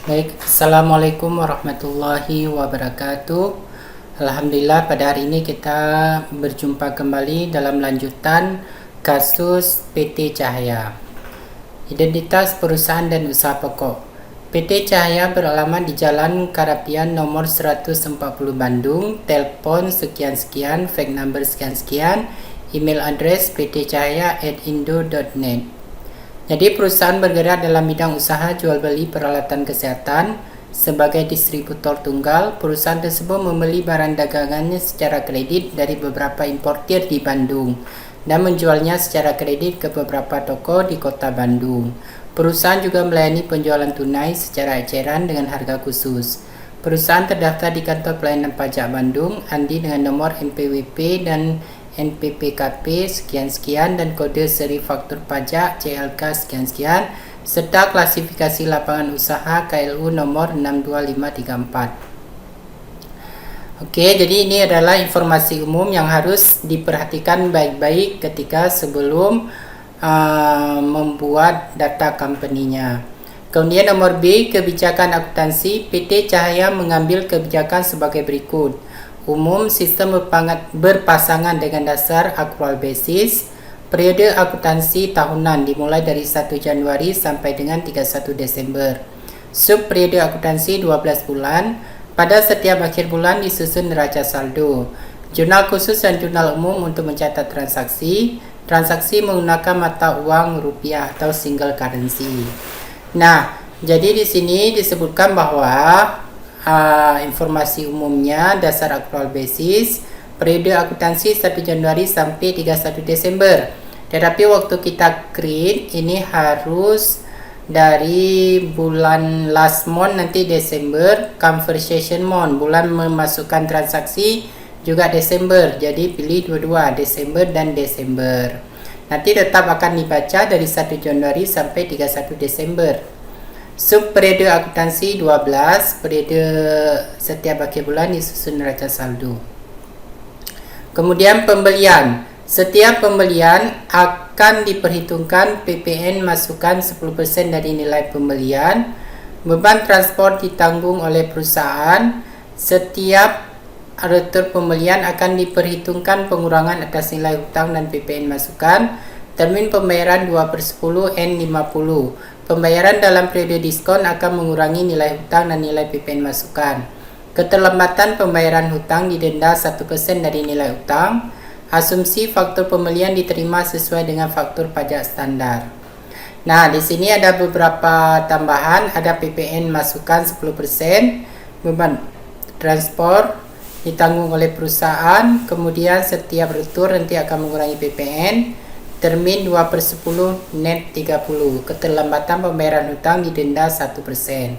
Baik, Assalamualaikum warahmatullahi wabarakatuh. Alhamdulillah pada hari ini kita berjumpa kembali dalam lanjutan kasus PT Cahaya. Identitas perusahaan dan usaha pokok. PT Cahaya beralamat di Jalan Karapian nomor 140 Bandung, telepon sekian-sekian, fax number sekian-sekian, email address ptcahaya@indo.net. Jadi perusahaan bergerak dalam bidang usaha jual beli peralatan kesehatan. Sebagai distributor tunggal, perusahaan tersebut membeli barang dagangannya secara kredit dari beberapa importir di Bandung dan menjualnya secara kredit ke beberapa toko di kota Bandung. Perusahaan juga melayani penjualan tunai secara eceran dengan harga khusus. Perusahaan terdaftar di Kantor Pelayanan Pajak Bandung, Andi dengan nomor NPWP dan NPPKP sekian-sekian dan kode seri faktur pajak CLK sekian-sekian serta klasifikasi lapangan usaha KLU nomor 62534. Oke, jadi ini adalah informasi umum yang harus diperhatikan baik-baik ketika sebelum membuat data company-nya. Kemudian nomor B, kebijakan akuntansi. PT Cahaya mengambil kebijakan sebagai berikut. Umum, sistem berpasangan dengan dasar accrual basis. Periode akuntansi tahunan dimulai dari 1 Januari sampai dengan 31 Desember. Sub periode akuntansi 12 bulan. Pada setiap akhir bulan disusun neraca saldo. Jurnal khusus dan jurnal umum untuk mencatat transaksi. Transaksi menggunakan mata uang rupiah atau single currency. Nah, jadi di sini disebutkan bahwa informasi umumnya dasar accrual basis, periode akuntansi 1 Januari sampai 31 Desember. Tetapi waktu kita create ini harus dari bulan last month nanti Desember, conversion month, bulan memasukkan transaksi juga Desember. Jadi pilih dua-dua, Desember dan Desember. Nanti tetap akan dibaca dari 1 Januari sampai 31 Desember. Sub periode akuntansi 12, periode setiap akhir bulan disusun neraca saldo. Kemudian pembelian. Setiap pembelian akan diperhitungkan PPN masukan 10% dari nilai pembelian. Beban transport ditanggung oleh perusahaan. Setiap retur pembelian akan diperhitungkan pengurangan atas nilai hutang dan PPN masukan. Termin pembayaran 2/10 N50. Pembayaran dalam periode diskon akan mengurangi nilai hutang dan nilai PPN masukan. Keterlambatan pembayaran hutang didenda 1% dari nilai hutang. Asumsi faktur pembelian diterima sesuai dengan faktur pajak standar. Nah, di sini ada beberapa tambahan, ada PPN masukan 10%, beban transport ditanggung oleh perusahaan, kemudian setiap retur nanti akan mengurangi PPN. Termin 2/10 net 30. Keterlambatan pembayaran hutang didenda 1%.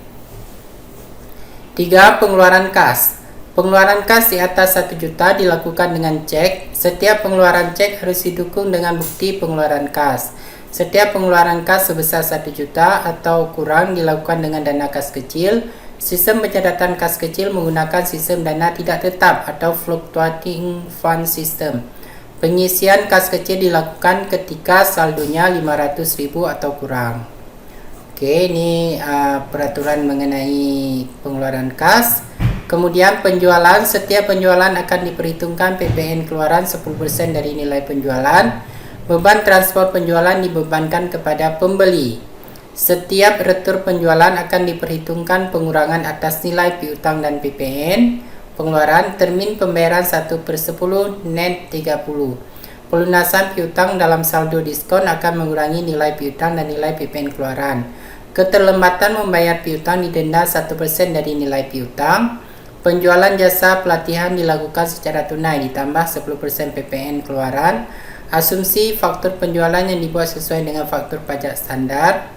3. Pengeluaran kas. Pengeluaran kas di atas 1 juta dilakukan dengan cek. Setiap pengeluaran cek harus didukung dengan bukti pengeluaran kas. Setiap pengeluaran kas sebesar 1 juta atau kurang dilakukan dengan dana kas kecil. Sistem pencatatan kas kecil menggunakan sistem dana tidak tetap atau fluctuating fund system. Pengisian kas kecil dilakukan ketika saldonya 500.000 atau kurang. Oke, ini peraturan mengenai pengeluaran kas. Kemudian penjualan, setiap penjualan akan diperhitungkan PPN keluaran 10% dari nilai penjualan. Beban transport penjualan dibebankan kepada pembeli. Setiap retur penjualan akan diperhitungkan pengurangan atas nilai piutang dan PPN. Pengeluaran, termin pembayaran 1/10 net 30. Pelunasan piutang dalam saldo diskon akan mengurangi nilai piutang dan nilai PPN keluaran. Keterlambatan membayar piutang didenda 1% dari nilai piutang. Penjualan jasa pelatihan dilakukan secara tunai ditambah 10% PPN keluaran. Asumsi faktur penjualan yang dibuat sesuai dengan faktur pajak standar.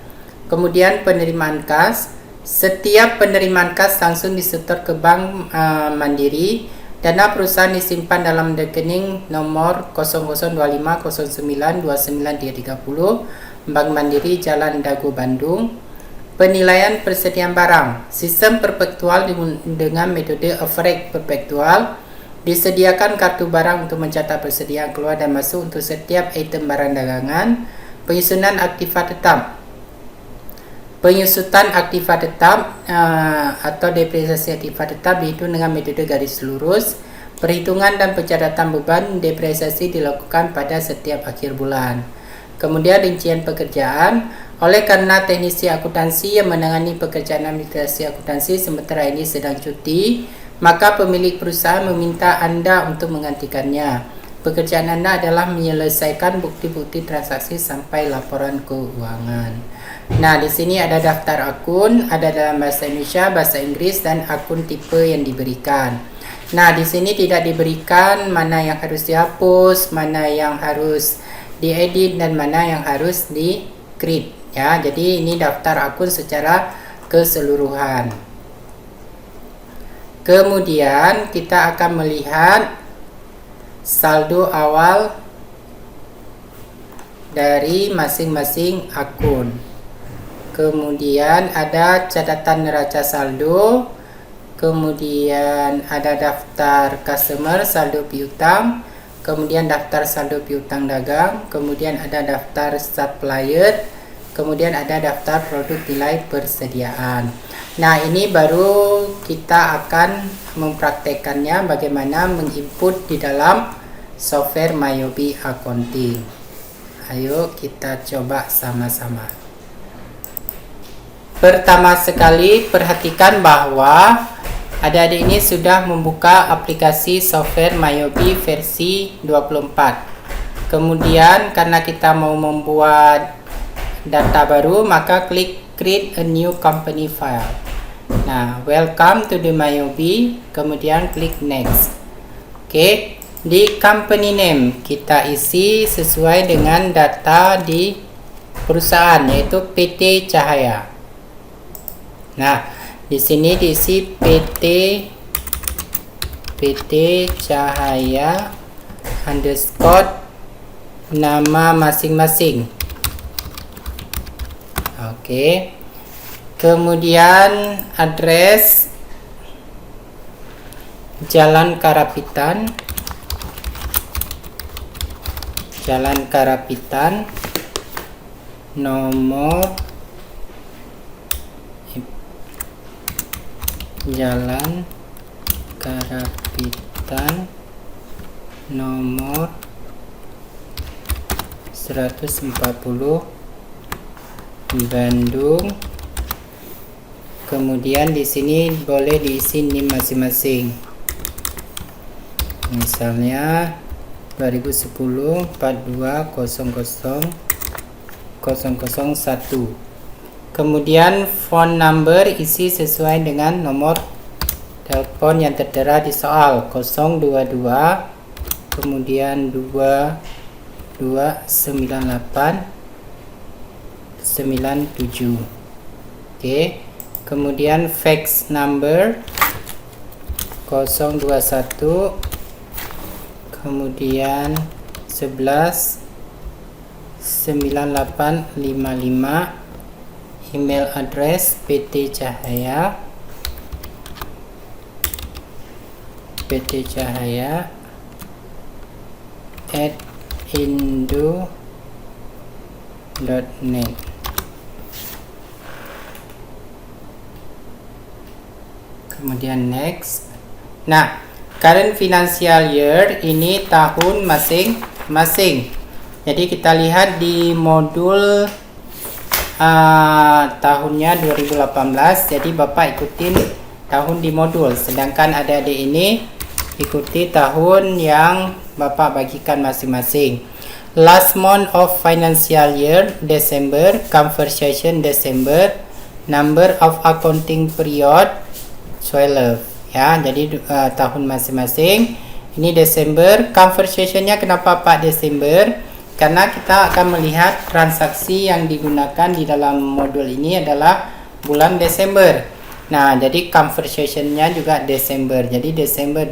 Kemudian penerimaan kas. Setiap penerimaan kas langsung disetor ke Bank Mandiri. Dana perusahaan disimpan dalam rekening nomor 0025092930 Bank Mandiri Jalan Dago Bandung. Penilaian persediaan barang. Sistem perpetual dengan metode average perpetual. Disediakan kartu barang untuk mencatat persediaan keluar dan masuk untuk setiap item barang dagangan. Penyusunan aktiva tetap. Penyusutan aktiva tetap atau depresiasi aktiva tetap dihitung dengan metode garis lurus. Perhitungan dan pencatatan beban depresiasi dilakukan pada setiap akhir bulan. Kemudian rincian pekerjaan. Oleh karena teknisi akuntansi yang menangani pekerjaan administrasi akuntansi sementara ini sedang cuti, maka pemilik perusahaan meminta Anda untuk menggantikannya. Pekerjaan Anda adalah menyelesaikan bukti-bukti transaksi sampai laporan keuangan. Nah, di sini ada daftar akun, ada dalam bahasa Indonesia, bahasa Inggris, dan akun tipe yang diberikan. Nah, di sini tidak diberikan mana yang harus dihapus, mana yang harus diedit, dan mana yang harus di-create. Ya, jadi ini daftar akun secara keseluruhan. Kemudian kita akan melihat saldo awal dari masing-masing akun. Kemudian ada catatan neraca saldo. Kemudian ada daftar customer, saldo piutang. Kemudian daftar saldo piutang dagang. Kemudian ada daftar supplier. Kemudian ada daftar produk nilai persediaan. Nah, ini baru kita akan mempraktekannya bagaimana menginput di dalam software Myobi Accounting. Ayo kita coba sama-sama. Pertama sekali, perhatikan bahwa adik-adik ini sudah membuka aplikasi software Myobi versi 24. Kemudian karena kita mau membuat data baru, maka klik create a new company file. Nah, welcome to the Myobi, kemudian klik next. Oke, di company name kita isi sesuai dengan data di perusahaan, yaitu PT Cahaya. Nah, di sini diisi PT Cahaya underscore nama masing-masing. Oke. Kemudian address Jalan Karapitan, nomor Jalan Karapitan nomor 140 Bandung. Kemudian di sini boleh diisi NIM masing-masing. Misalnya 2010 4200 001. Kemudian phone number isi sesuai dengan nomor telepon yang tertera di soal 022 kemudian 2298 97. Oke. Kemudian fax number 021 kemudian 11 9855. Email address PT Cahaya @indo.net. Kemudian next. Nah, current financial year ini tahun masing-masing. Jadi kita lihat di modul tahunnya 2018, jadi Bapak ikutin tahun di modul, sedangkan adik-adik ini ikuti tahun yang Bapak bagikan masing-masing. Last month of financial year December, conversation December, number of accounting period 12. Ya, jadi tahun masing-masing. Ini Desember, conversationnya kenapa Pak Desember? Karena kita akan melihat transaksi yang digunakan di dalam modul ini adalah bulan Desember. Nah, jadi conversationnya juga Desember. Jadi Desember.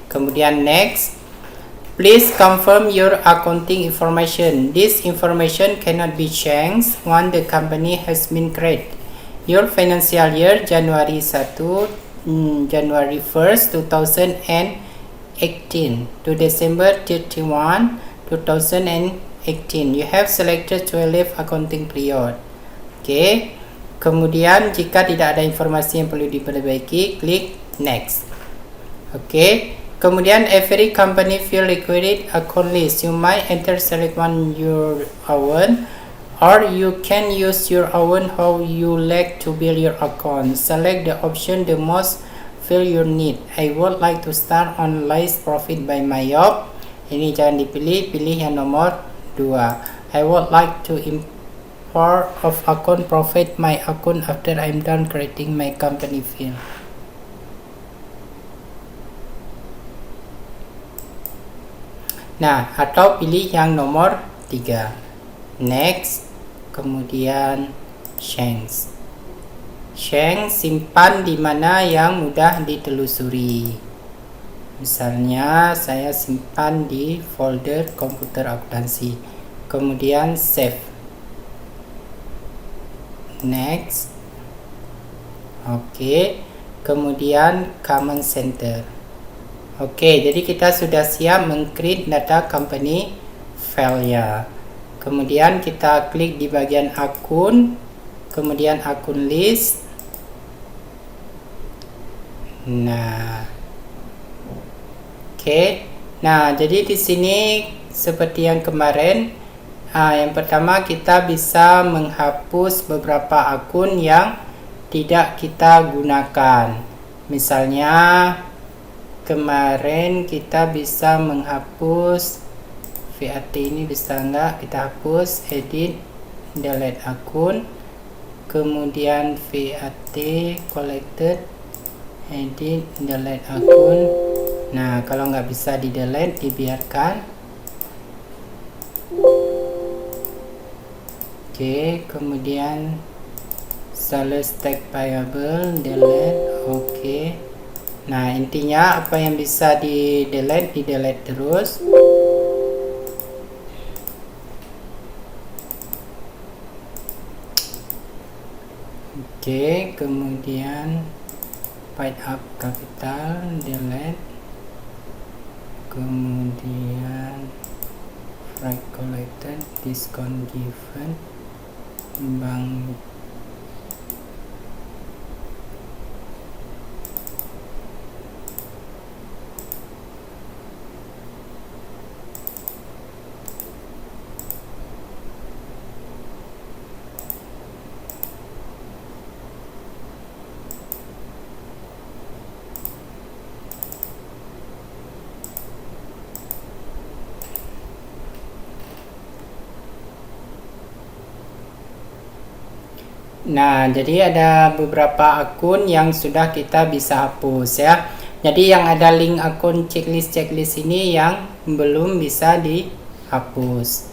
Kemudian next. Please confirm your accounting information. This information cannot be changed once the company has been created. Your financial year January 1st, 2018 to December 31, 2018. You have selected 12 accounting period. Oke. Kemudian jika tidak ada informasi yang perlu diperbaiki, klik next. Oke. Kemudian every company will require account list. You might enter select one your own, or you can use your own how you like to build your account. Select the option the most fill your need. I would like to start on list profit by Mayop. Ini jangan dipilih, pilih yang nomor 2. I would like to import of account profit my account after I'm done creating my company field. Nah, atau pilih yang nomor 3. Next, kemudian Shanks. Shanks simpan di mana yang mudah ditelusuri. Misalnya, saya simpan di folder komputer akuntansi. Kemudian save. Next. Oke. Kemudian command center. Oke, jadi kita sudah siap meng-create data company file ya. Kemudian kita klik di bagian akun, kemudian akun list. Nah. Oke. Nah, jadi di sini seperti yang kemarin, yang pertama kita bisa menghapus beberapa akun yang tidak kita gunakan. Misalnya kemarin kita bisa menghapus VAT ini, bisa enggak kita hapus, edit, delete akun, kemudian VAT collected, edit, delete akun. Nah, kalau nggak bisa di delete, dibiarkan. Oke, kemudian sales tag payable, delete. Oke. Nah, intinya apa yang bisa di delete terus. Oke, kemudian paid up capital, delete. Kemudian freight collected, discount given, bank. Nah, jadi ada beberapa akun yang sudah kita bisa hapus ya. Jadi yang ada link akun checklist ini yang belum bisa dihapus.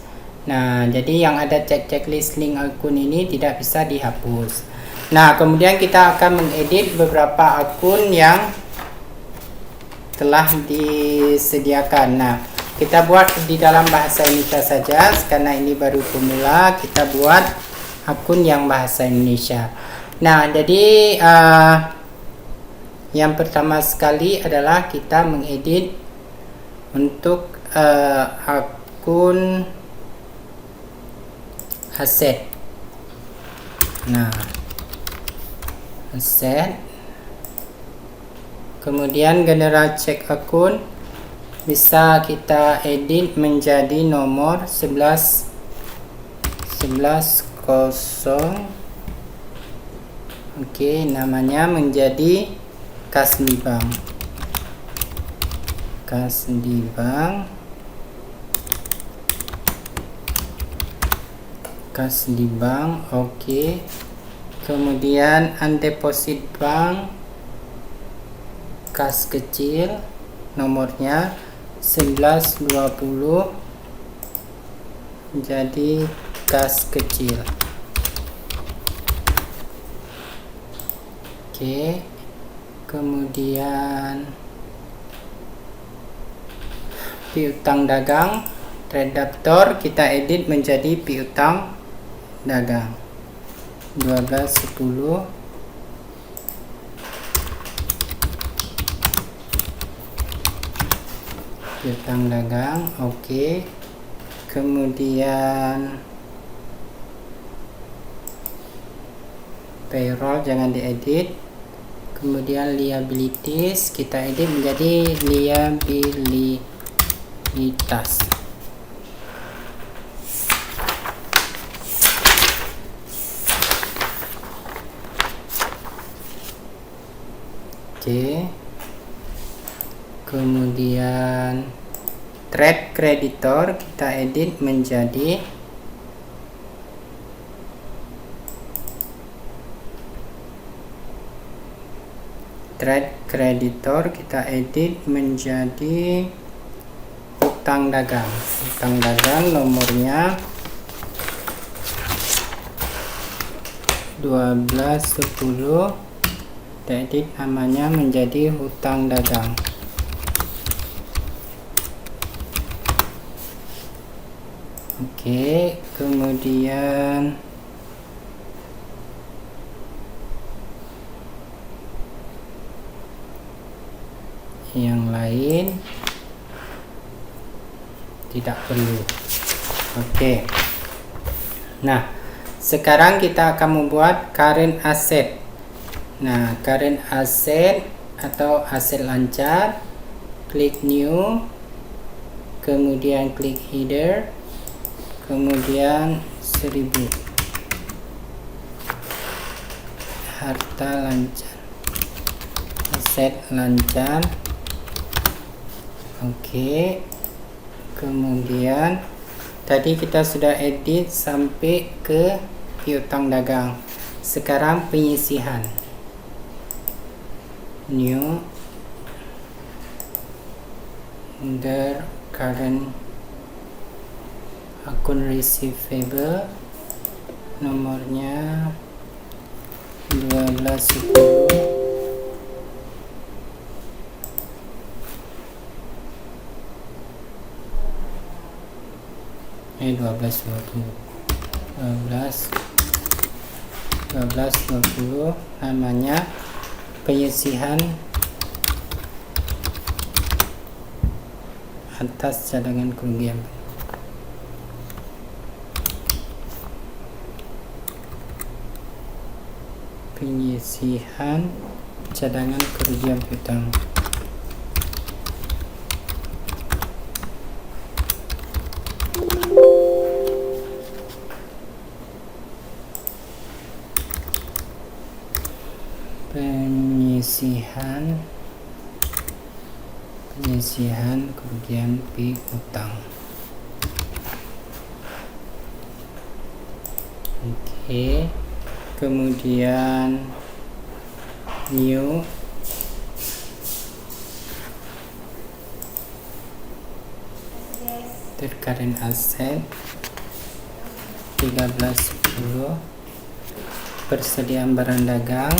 Nah, jadi yang ada checklist link akun ini tidak bisa dihapus. Nah, kemudian kita akan mengedit beberapa akun yang telah disediakan. Nah, kita buat di dalam bahasa Indonesia saja karena ini baru pemula. Kita buat akun yang bahasa Indonesia. Nah, jadi yang pertama sekali adalah kita mengedit untuk akun aset. Nah, aset. Kemudian general check akun bisa kita edit menjadi nomor 11 kosong. Oke, namanya menjadi kas di bank. Oke. Kemudian undeposit bank, kas kecil, nomornya 1120 jadi kas kecil. Oke, kemudian piutang dagang, trade debtor kita edit menjadi piutang dagang 1210. Piutang dagang, oke. Kemudian payroll jangan diedit. Kemudian liabilities kita edit menjadi liabilitas. Oke. Kemudian trade creditor kita edit menjadi hutang dagang. Hutang dagang nomornya 1210, kita edit namanya menjadi hutang dagang. Oke, kemudian yang lain tidak perlu. Oke. Nah, sekarang kita akan membuat current asset. Nah, current asset atau aset lancar, klik new, kemudian klik header, kemudian 1000 harta lancar, aset lancar. Oke, kemudian tadi kita sudah edit sampai ke piutang dagang. Sekarang penyisihan, new, under current akun receivable nomornya 1210, ini 1220 namanya penyisihan atas cadangan kerugian. Penyisihan cadangan kerugian piutang. Penyisihan kerugian piutang. Oke, kemudian new, current asset 1310, persediaan barang dagang,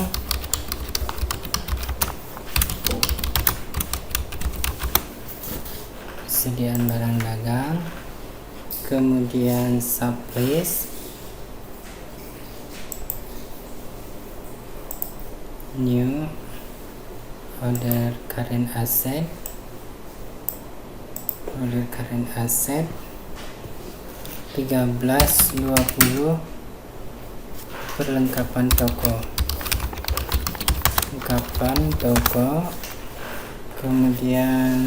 kemudian supplies, new, order current asset 1320, perlengkapan toko, kemudian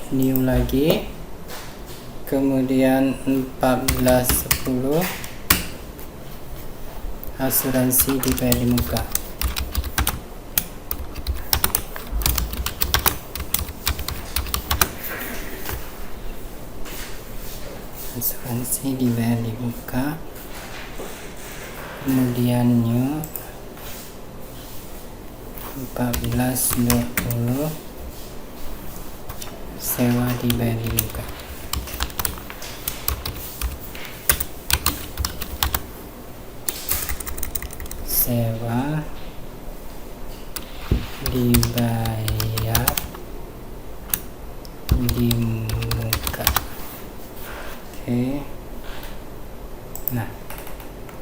new lagi, kemudian 1410, asuransi dibayar di muka. Asuransi dibayar di muka, kemudian new 1420, sewa dibayar di muka. Sewa dibayar di muka.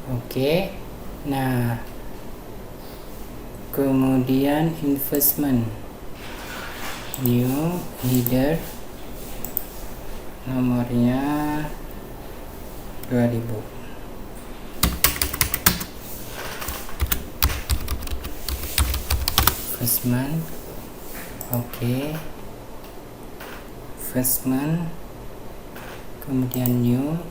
Oke. Nah, kemudian investment, new, header nomornya 2000. first month. Oke. First month, kemudian new,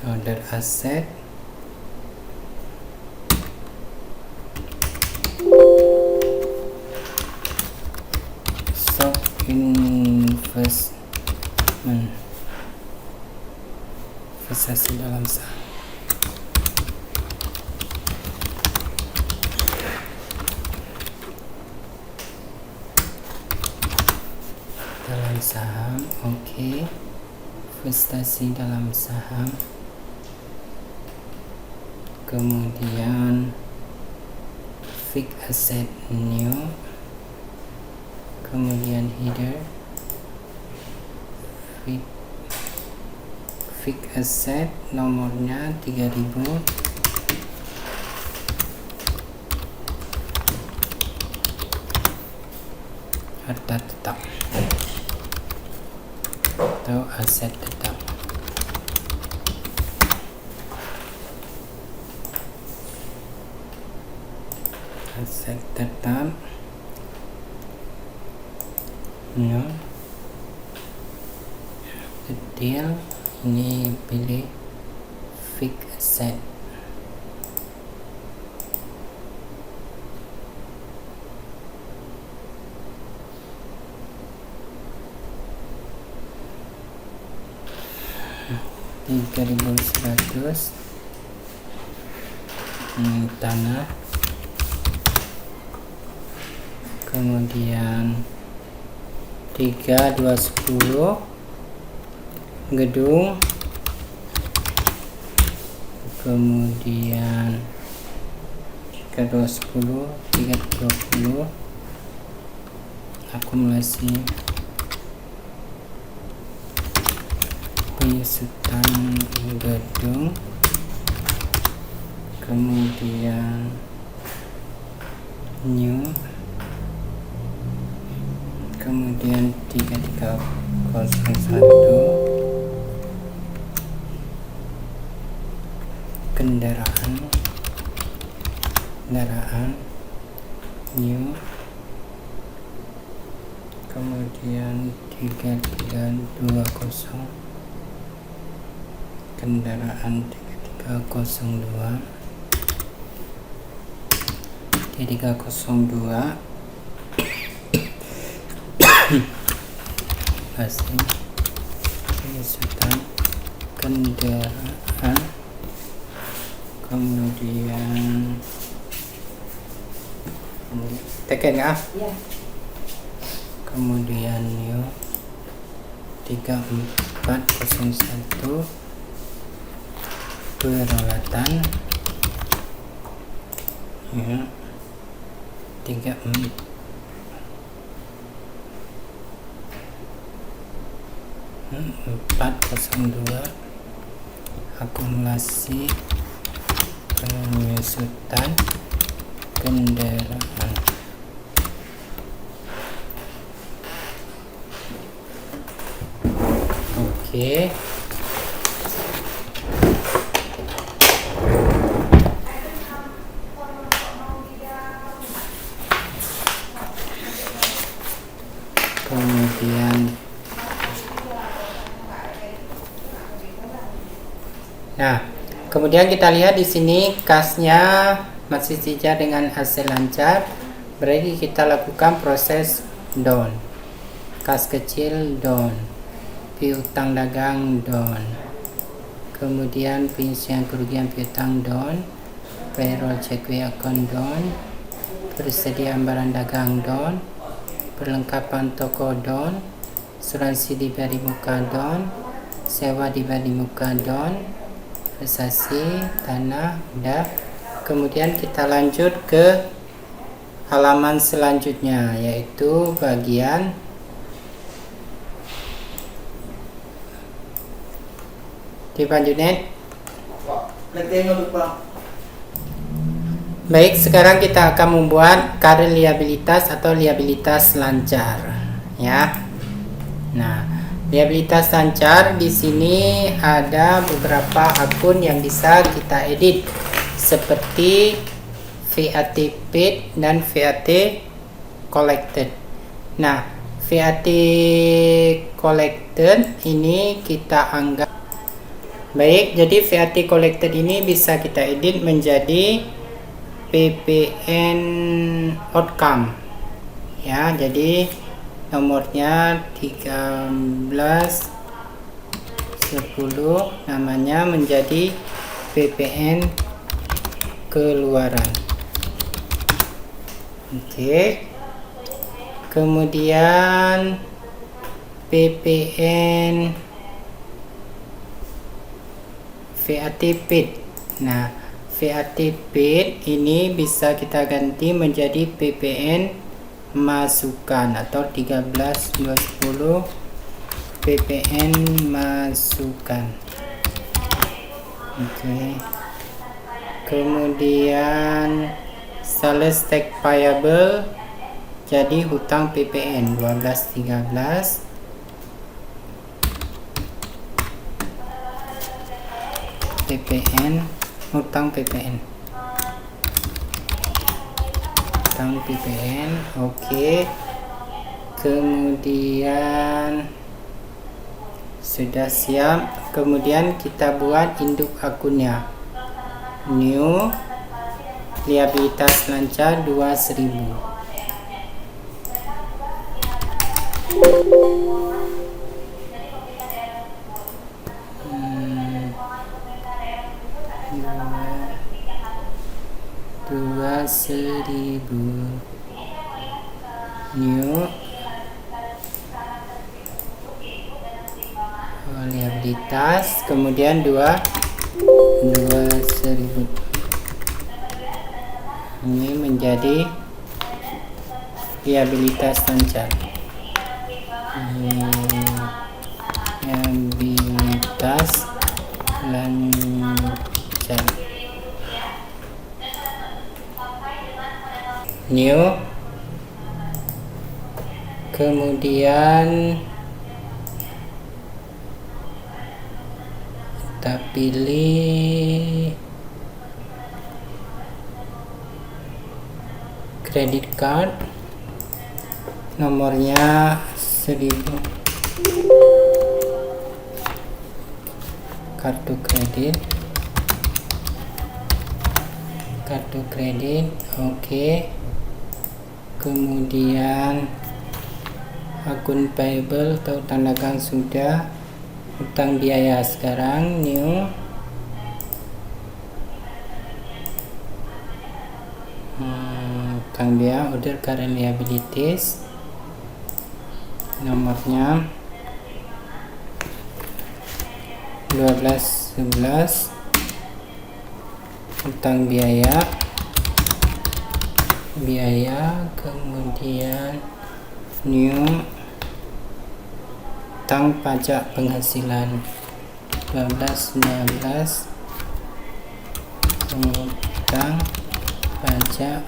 order asset, stock investment, investasi dalam saham. Dalam saham, oke. Investasi dalam saham, kemudian fixed asset new, kemudian header fixed asset nomornya 3000, harta tetap atau aset tetap. Aset tetap no. Detail ini pilih fixed asset. $3.100 tanah, kemudian 3210 gedung, kemudian 3210 320 akumulasi penyusutan gedung, kemudian new, kemudian 3301 kendaraan new, kemudian 3320 kendaraan 3302 pasti penyusutan kendaraan, kemudian tekan ya, kemudian new 3401 peralatan ya, 402 akumulasi penyusutan kendaraan. Oke. Kemudian kemudian kita lihat di sini kasnya masih saja dengan hasil lancar, berarti kita lakukan proses down. Kas kecil down, piutang dagang down, kemudian penyisian kerugian piutang down, payroll cheque account down, persediaan barang dagang down, perlengkapan toko down, asuransi dibayar di muka down, sewa dibayar di muka down, investasi tanah udah. Kemudian kita lanjut ke halaman selanjutnya, yaitu bagian dilanjutnya. Baik, sekarang kita akan membuat karir liabilitas atau liabilitas lancar ya. Nah, Liabilitas lancar, di sini ada beberapa akun yang bisa kita edit seperti VAT paid dan VAT collected. Nah, VAT collected ini kita anggap baik. Jadi VAT collected ini bisa kita edit menjadi PPN outcome. Ya, jadi nomornya 1310, namanya menjadi PPN keluaran. Oke. Kemudian PPN VAT paid. Nah, VAT paid ini bisa kita ganti menjadi PPN masukan atau 13.210 PPN masukan. Oke. Kemudian sales tax payable jadi hutang PPN 1213 PPN hutang PPN. Oke. Kemudian sudah siap. Kemudian kita buat induk akunnya. New liabilitas lancar 2000. Dua 1000 new liabilitas, kemudian 2000 ini menjadi liabilitas lancar. Liabilitas lancar new, kemudian kita pilih credit card, nomornya 1000, kartu kredit. Oke. Kemudian akun payable atau hutang dagang sudah, hutang biaya sekarang new, hutang biaya order current liabilities, nomornya 1211 hutang biaya, kemudian new hutang pajak penghasilan 1219 hutang pajak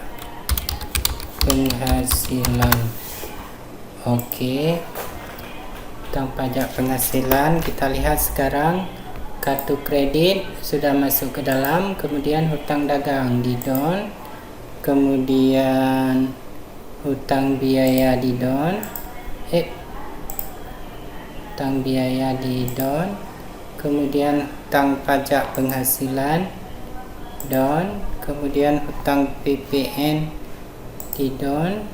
penghasilan. Oke. Hutang pajak penghasilan, kita lihat sekarang kartu kredit sudah masuk ke dalam, kemudian hutang dagang di down, kemudian hutang biaya di down, kemudian hutang pajak penghasilan down, kemudian hutang PPN di down,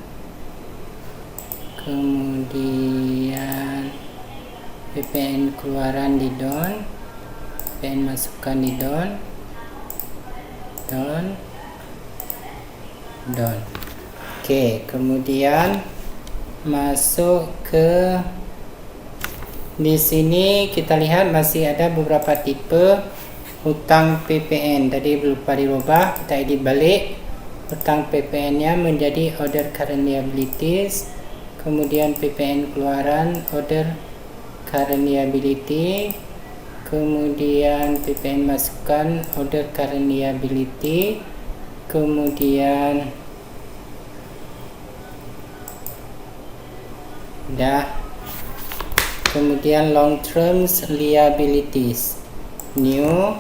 kemudian PPN keluaran di down, PPN masukan di down. Oke, kemudian masuk ke di sini, kita lihat masih ada beberapa tipe hutang PPN. Tadi lupa dirubah, kita edit balik. Hutang PPN-nya menjadi order current liabilities, kemudian PPN keluaran order current liability, kemudian PPN masukan order current liability, kemudian udah kemudian long term liabilities, new,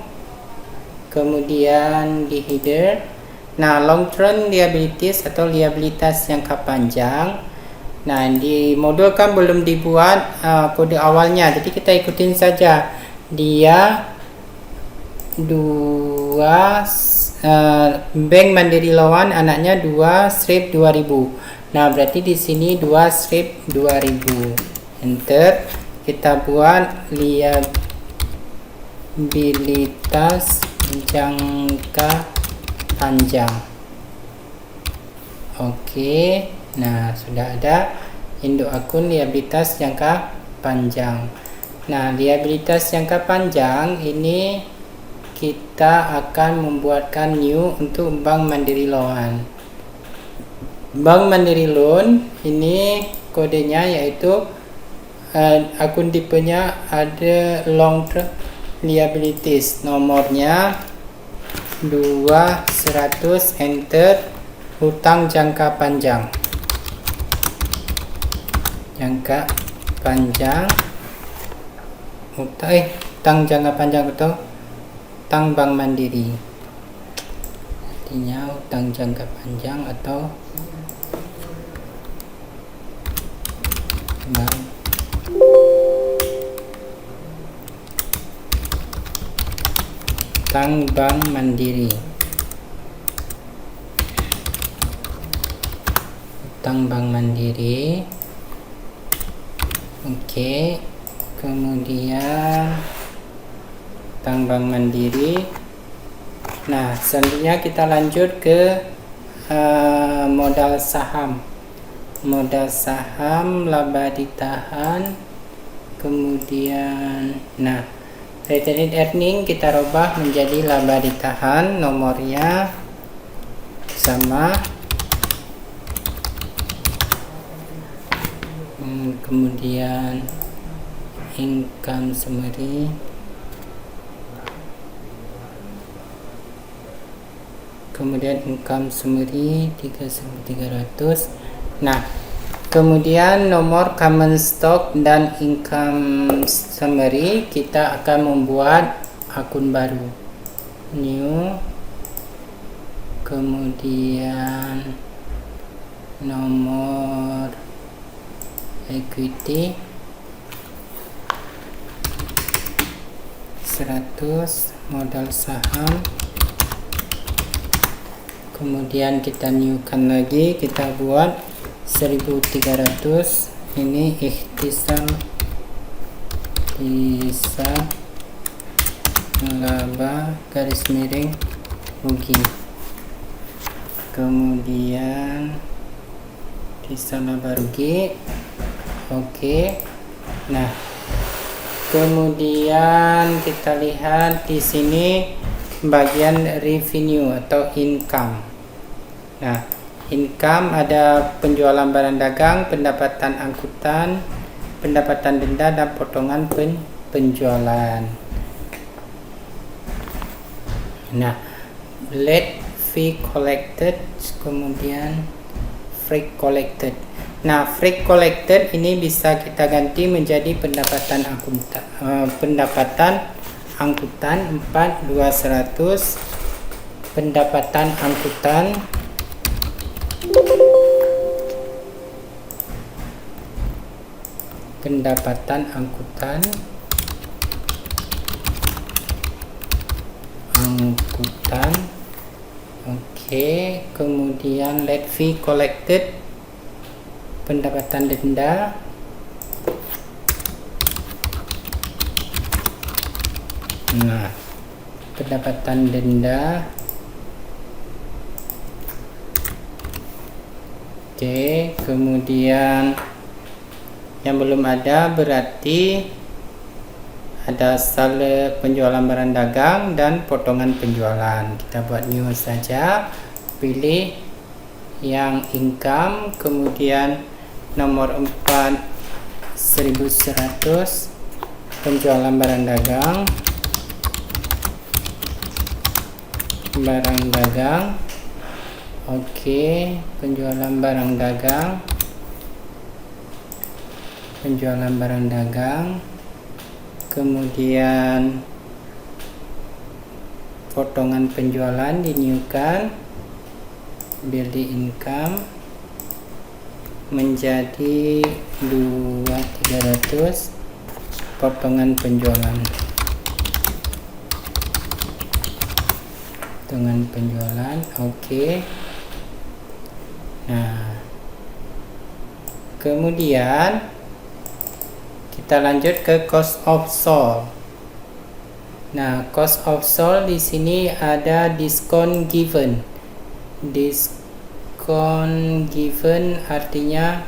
kemudian di header. Nah, long term liabilities atau liabilitas jangka panjang. Nah, di modul kan belum dibuat kode awalnya, jadi kita ikutin saja. Dia Bank Mandiri Loan, anaknya 2/2000. Nah, berarti di sini 2/2000. Enter. Kita buat liabilitas jangka panjang. Oke. Nah, sudah ada induk akun liabilitas jangka panjang. Nah, liabilitas jangka panjang ini kita akan membuatkan new untuk Bank Mandiri Loan. Bank Mandiri Loan ini kodenya yaitu akun tipenya ada long term liabilities, nomornya 200, enter. Hutang jangka panjang, hutang jangka panjang atau hutang Bank Mandiri, artinya hutang jangka panjang atau hutang Bank Mandiri, hutang Bank Mandiri. Oke, kemudian hutang Bank Mandiri. Nah, selanjutnya kita lanjut ke modal saham. Modal saham laba ditahan, kemudian retained earning kita rubah menjadi laba ditahan, nomornya sama. Kemudian income summary, kemudian income summary 3.300. Nah, kemudian nomor common stock dan income summary kita akan membuat akun baru, new, kemudian nomor equity 100, modal saham, kemudian kita newkan lagi, kita buat 1.300. ini ikhtisar bisa laba garis miring rugi, kemudian bisa laba rugi. Oke. Nah, kemudian kita lihat di sini bagian revenue atau income. Nah, income ada penjualan barang dagang, pendapatan angkutan, pendapatan denda, dan potongan penjualan. Nah, late fee collected, kemudian freight collected. Nah, freight collected ini bisa kita ganti menjadi pendapatan angkutan. Pendapatan angkutan 4.200, pendapatan angkutan Oke, kemudian late fee collected, pendapatan denda, nah, pendapatan denda. Oke, kemudian yang belum ada berarti ada saldo penjualan barang dagang dan potongan penjualan. Kita buat new saja, pilih yang income, kemudian nomor 4 1.100, penjualan barang dagang, oke, penjualan barang dagang, penjualan barang dagang, kemudian potongan penjualan diniukan, building income menjadi 2.300, potongan penjualan oke. Nah, kemudian kita lanjut ke cost of sold. Nah, cost of sold di sini ada discount given. Discount given artinya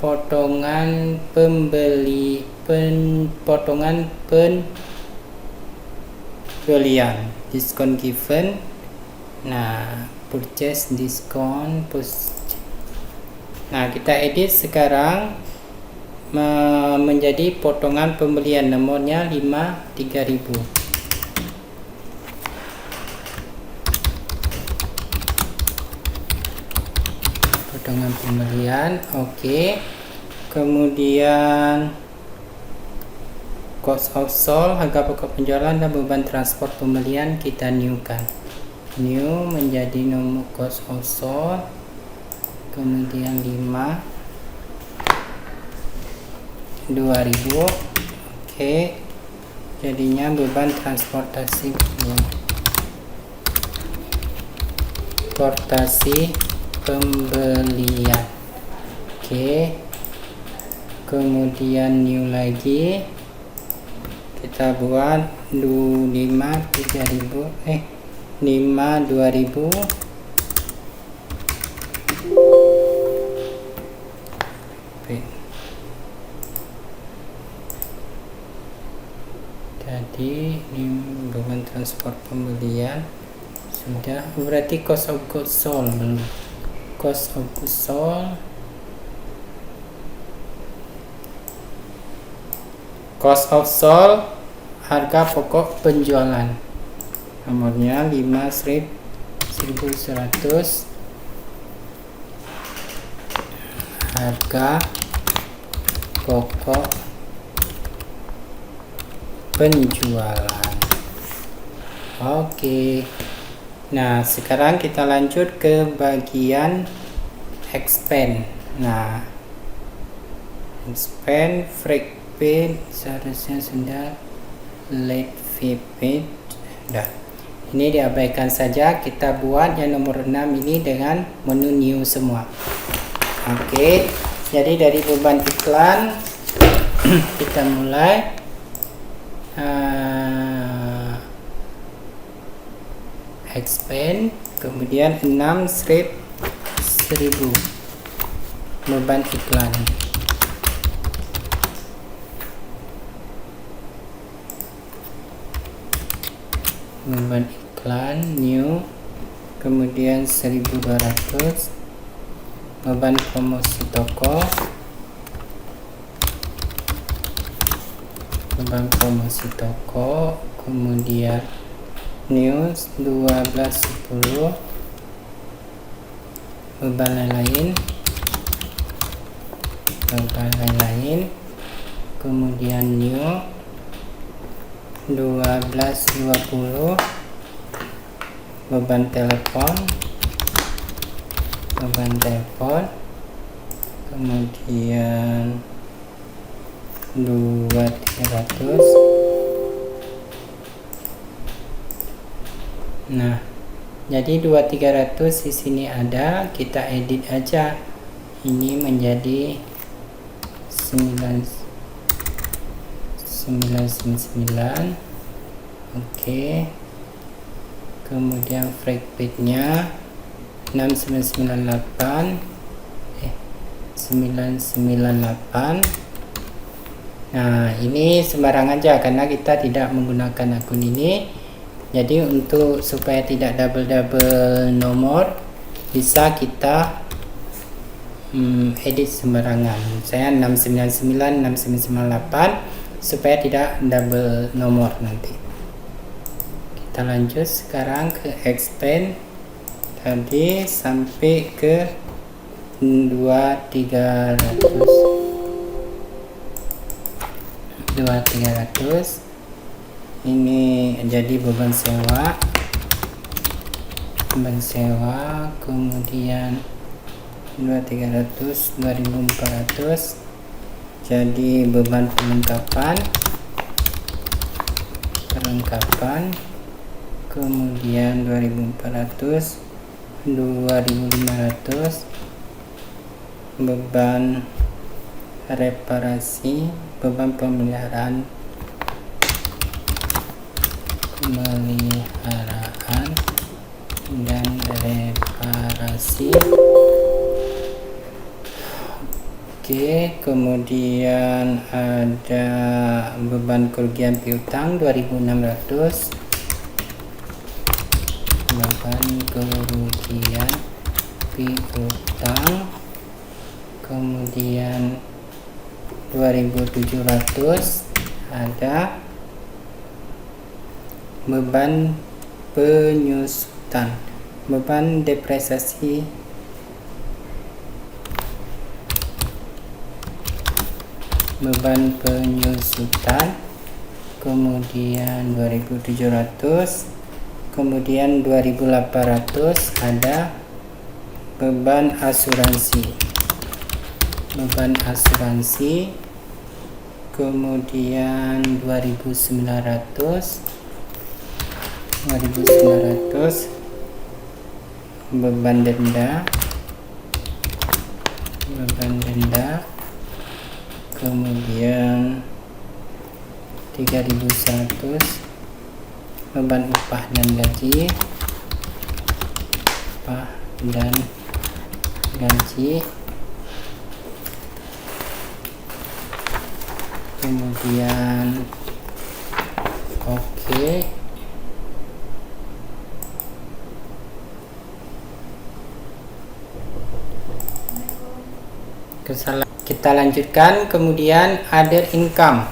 potongan potongan pembelian. Discount given. Nah, purchase discount. Nah, kita edit sekarang menjadi potongan pembelian, nomornya 3.000. Potongan pembelian, oke. Kemudian cost of sold, harga pokok penjualan dan beban transport pembelian kita newkan. New menjadi nomor cost of sold, kemudian 2.000, oke. Jadinya beban transportasi pembelian, oke. Kemudian new lagi, kita buat 2.000. Jadi ini beban transport pembelian sudah, berarti cost of goods sold belum. Cost of goods sold, cost of sold, harga pokok penjualan, nomornya 1.100. Harga pokok penjualan, oke. Nah, sekarang kita lanjut ke bagian expense. Nah, expense, freight paid seharusnya sudah, late fee paid dah. Ini diabaikan saja, kita buat yang nomor 6 ini dengan menu new semua. Oke, jadi dari beban iklan kita mulai. Expense, kemudian 6 strip 1.000 beban iklan. Beban iklan new, kemudian 1.200 beban promosi toko, kemudian news 12.10 beban lain-lain, kemudian new 12.20 beban telepon, kemudian 2.300. Nah, jadi 2.300 di sini ada, kita edit aja. Ini menjadi 999. Oke. Kemudian freight paid-nya 998. Nah, ini sembarang aja karena kita tidak menggunakan akun ini. Jadi supaya tidak double nomor, bisa kita edit sembarangan. Saya 699, 6998 supaya tidak double nomor nanti. Kita lanjut sekarang ke expense. Tadi sampai ke 2.300. 2.300. Ini jadi beban sewa, kemudian 2.300, 2.400. Jadi beban perlengkapan, kemudian 2.400, 2.500. Beban reparasi, beban pemeliharaan dan reparasi. Oke, kemudian ada beban kerugian piutang 2.600. Beban kerugian piutang, kemudian 2.700. Ada beban penyusutan, beban depresiasi, kemudian 2.700, kemudian 2.800. Ada beban asuransi, kemudian 2.900. Beban denda, kemudian 3.100. Beban upah dan gaji, kemudian kita lanjutkan. Kemudian other income,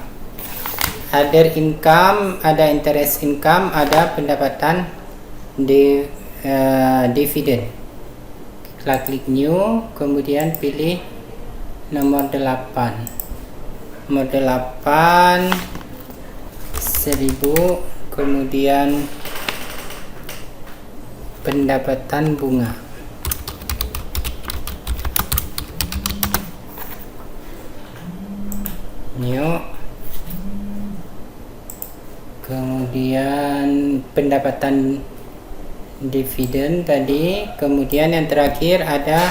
ada interest income, ada pendapatan dividen. Kita klik new, kemudian pilih nomor 8, 1.000, kemudian pendapatan bunga. New, kemudian pendapatan dividen tadi, kemudian yang terakhir ada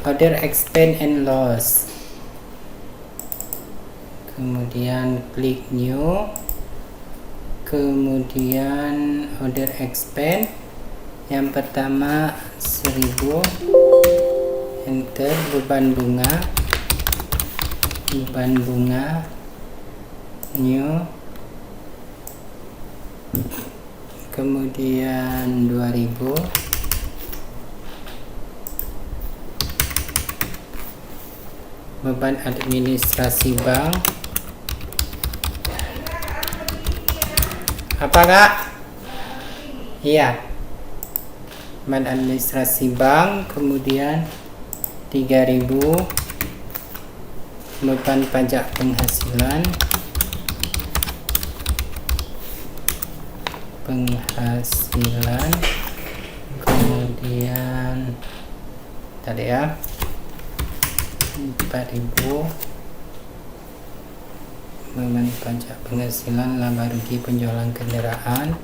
other expense and loss. Kemudian klik new, kemudian other expense. Yang pertama 1.000, enter. Beban bunga, new, kemudian 2.000. Beban administrasi bank, apa kak? Iya, beban administrasi bank, kemudian 3.000. Beban pajak penghasilan, kemudian tadi ya 4.000. Beban pajak penghasilan, laba rugi penjualan kendaraan,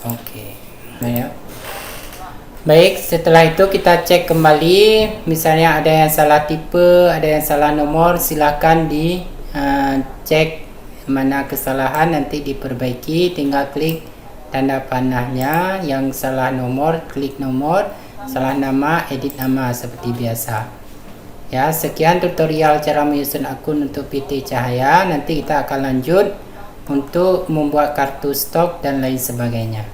Oke. Nah ya. Baik, setelah itu kita cek kembali. Misalnya ada yang salah tipe, ada yang salah nomor, silakan di cek mana kesalahan, nanti diperbaiki. Tinggal klik tanda panahnya. Yang salah nomor, klik nomor. Salah nama, edit nama seperti biasa. Ya, sekian tutorial cara menyusun akun untuk PT Cahaya. Nanti kita akan lanjut untuk membuat kartu stok dan lain sebagainya.